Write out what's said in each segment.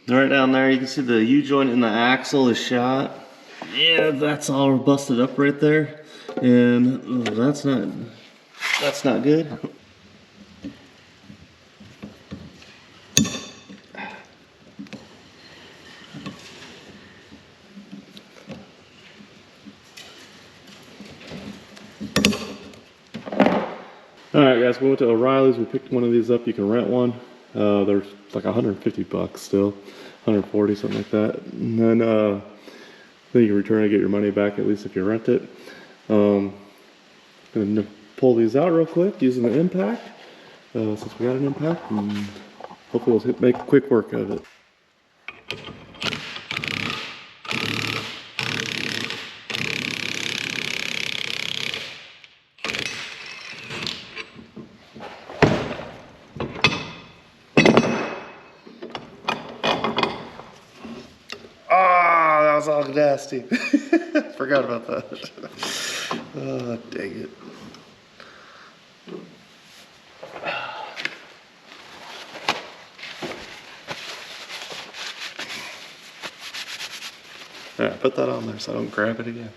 Right down there, you can see the U-joint in the axle is shot. Yeah, that's all busted up right there. And that's not good. Alright guys, we went to O'Reilly's, we picked one of these up. You can rent one. They're like 150 bucks still, 140, something like that. And then you can return and get your money back, at least if you rent it. Gonna pull these out real quick using the impact, since we got an impact, and hopefully we'll make quick work of it. Ah, that was all nasty. Forgot about that. Oh, dang it. Alright, put that on there so I don't grab it again.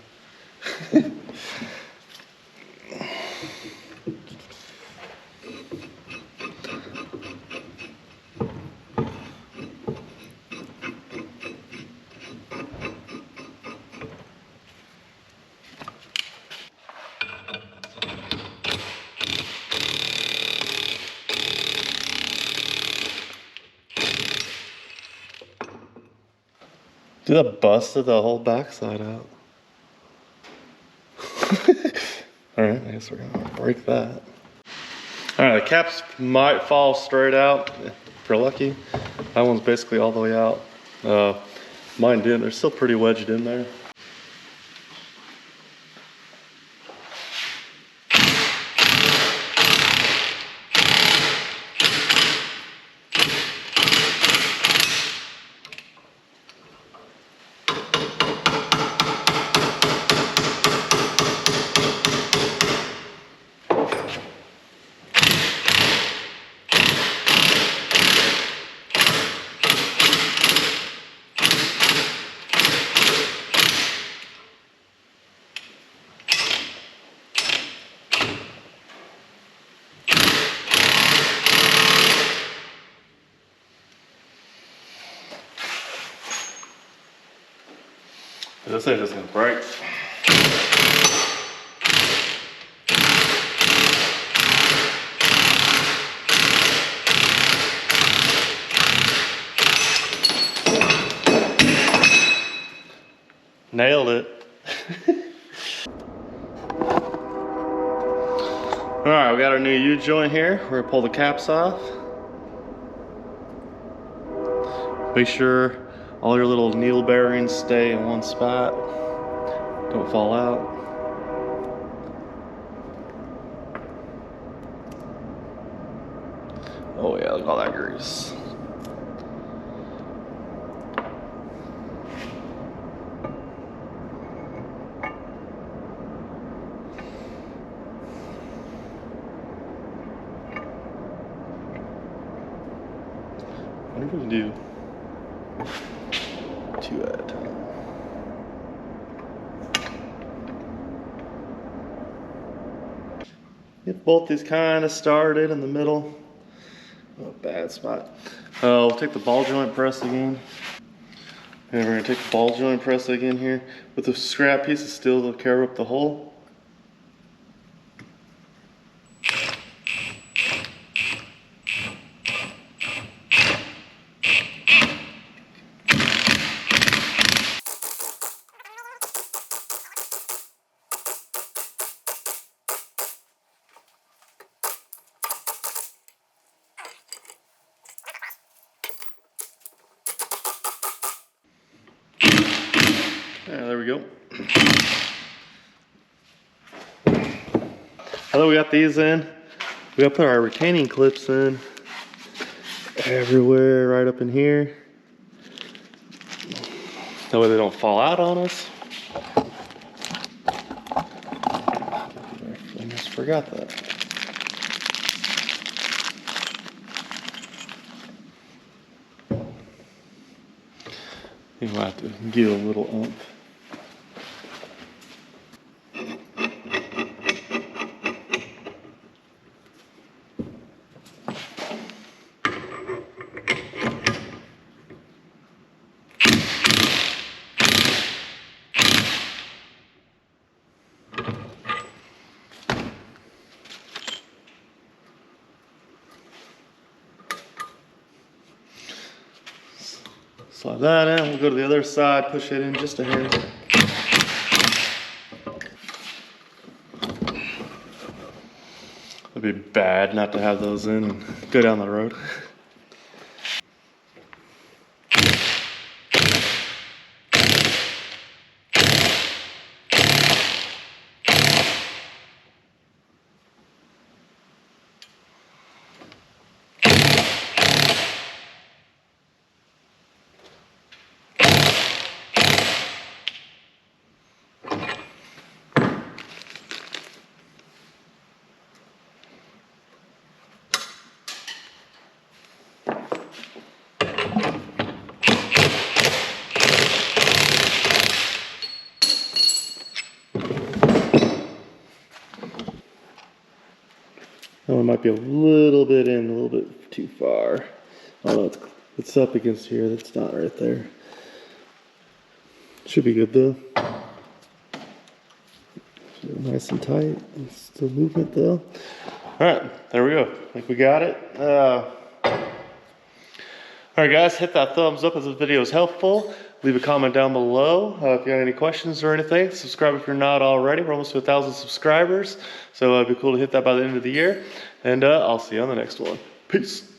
Dude, that busted the whole backside out. Alright, I guess we're gonna break that. Alright, the caps might fall straight out if you're lucky. That one's basically all the way out. Mine didn't, they're still pretty wedged in there. This thing's just gonna break. Nailed it. Alright, we got our new U-joint here. We're gonna pull the caps off. Make sure all your little needle bearings stay in one spot. Don't fall out. Oh yeah, look at all that grease. I wonder if we can do 2 at a time. Get both these kind of started in the middle. Oh, bad spot. We'll take the ball joint press again. And we're gonna take the ball joint press again here. With the scrap piece of steel to cover up the hole. Yeah, there we go. Now that we got these in, we gotta put our retaining clips in everywhere, right up in here. That way they don't fall out on us. I just forgot that. You might have to give it a little oomph. Slide that in, we'll go to the other side, push it in just a hair. It'd be bad not to have those in and go down the road. That one might be a little bit in, a little bit too far. Oh no, it's up against here, that's not right there. Should be good though. Nice and tight. Still movement though. Alright, there we go. I think we got it. Alright guys, hit that thumbs up if this video is helpful. Leave a comment down below if you have any questions or anything. Subscribe if you're not already. We're almost to 1,000 subscribers. So it'd be cool to hit that by the end of the year. And I'll see you on the next one. Peace.